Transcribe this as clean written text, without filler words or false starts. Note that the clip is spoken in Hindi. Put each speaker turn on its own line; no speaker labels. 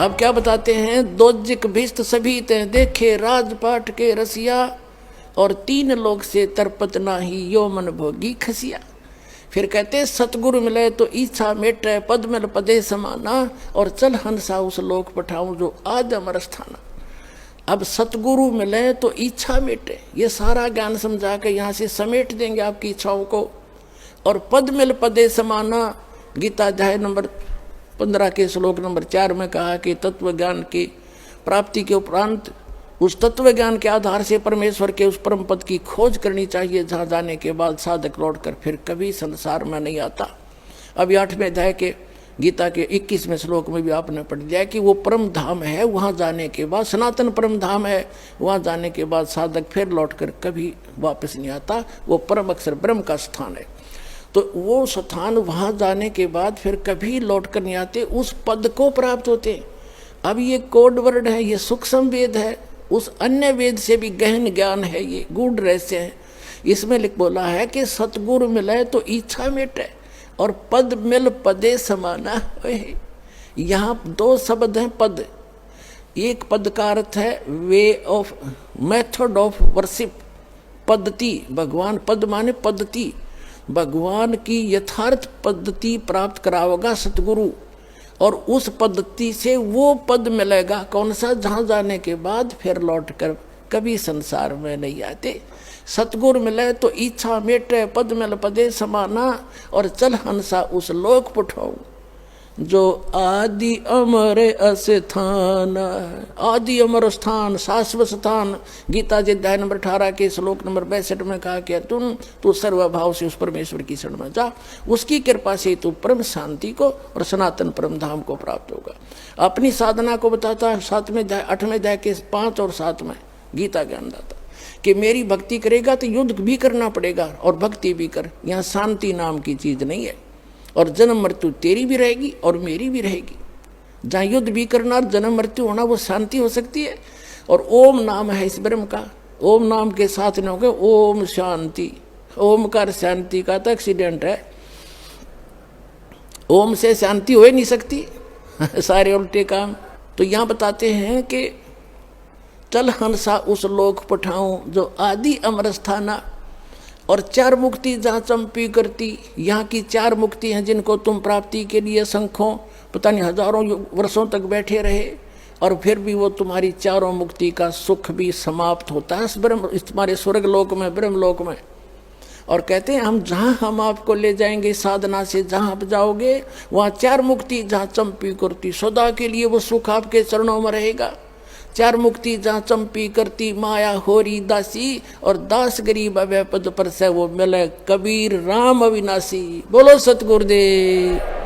अब क्या बताते हैं, दोजिक भिस्त सभी ते देखे राजपाट के रसिया, और तीन लोग से तरपत नाही यो मन भोगी खसिया। फिर कहते सतगुरु मिले तो इच्छा मेटे, पद मिल पदे समाना, और चल हंसा उस लोक पठाऊं जो आज अमर स्थाना। अब सतगुरु मिले तो इच्छा मेटे, ये सारा ज्ञान समझा के यहाँ से समेट देंगे आपकी इच्छाओं को। और पद मिल पदे समाना, गीता अध्याय नंबर 15 के श्लोक नंबर 4 में कहा कि तत्व ज्ञान की प्राप्ति के उपरांत उस तत्व ज्ञान के आधार से परमेश्वर के उस परम पद की खोज करनी चाहिए, जहाँ जाने के बाद साधक लौटकर फिर कभी संसार में नहीं आता। अभी 8वें अध्याय के गीता के 21वें श्लोक में भी आपने पढ़ लिया कि वो परम धाम है, वहाँ जाने के बाद सनातन परम धाम है, वहाँ जाने के बाद साधक फिर लौटकर कभी वापस नहीं आता। वो परम अक्षर ब्रह्म का स्थान है। तो वो स्थान वहाँ जाने के बाद फिर कभी लौट कर नहीं आते, उस पद को प्राप्त होते। अब ये कोड वर्ड है, ये सूक्ष्म वेद है, उस अन्य वेद से भी गहन ज्ञान है, ये गूढ़ रहस्य है। इसमें लिख बोला है कि सतगुरु मिले तो इच्छा मेटे, और पद मिल पदे समाना। यहाँ दो शब्द हैं पद। एक पद का अर्थ है way of, method of worship, पद्धति। भगवान, पद माने पद्धति, भगवान की यथार्थ पद्धति प्राप्त कराओगा सतगुरु, और उस पद्धति से वो पद मिलेगा। कौन सा? जहाँ जाने के बाद फिर लौट कर कभी संसार में नहीं आते। सतगुरु मिले तो इच्छा मेटे, पद मिल पदे समाना, और चल हंसा उस लोक पठाऊं जो आदि अमर स्थान। आदि अमर स्थान, शाश्वत स्थान। गीता जी अध्याय नंबर 18 के श्लोक नंबर 62 में कहा कि तू सर्वभाव से उस परमेश्वर की शरण में जा, उसकी कृपा से तू परम शांति को और सनातन परम धाम को प्राप्त होगा। अपनी साधना को बताता है 7वें अध्याय 8वें अध्याय के 5 और 7 में गीता ज्ञानदाता कि मेरी भक्ति करेगा तो युद्ध भी करना पड़ेगा और भक्ति भी कर। यहाँ शांति नाम की चीज नहीं है, और जन्म मृत्यु तेरी भी रहेगी और मेरी भी रहेगी। जहाँ युद्ध भी करना और जन्म मृत्यु होना वो शांति हो सकती है। और ओम नाम है इस ब्रह्म का, ओम नाम के साथ न होगा ओम शांति। ओमकार शांति का तो एक्सीडेंट है, ओम से शांति हो ही नहीं सकती। सारे उल्टे काम। तो यहाँ बताते हैं कि चल हंसा उस लोक पठाऊं जो आदि अमर स्थाना, और 4 मुक्ति जहाँ चंपी करती। यहाँ की 4 मुक्ति हैं जिनको तुम प्राप्ति के लिए संखों पता नहीं हजारों वर्षों तक बैठे रहे, और फिर भी वो तुम्हारी 4 मुक्ति का सुख भी समाप्त होता है इस तुम्हारे स्वर्ग लोक में, ब्रह्म लोक में। और कहते हैं हम आपको ले जाएंगे साधना से, जहाँ आप जाओगे वहाँ 4 मुक्ति जहाँ चंपी करती, सदा के लिए वो सुख आपके चरणों में रहेगा। 4 मुक्ति जहाँ चंपी करती माया होरी दासी, और दास गरीब अभय पद पर से वो मिले कबीर राम अविनाशी। बोलो सतगुरुदेव।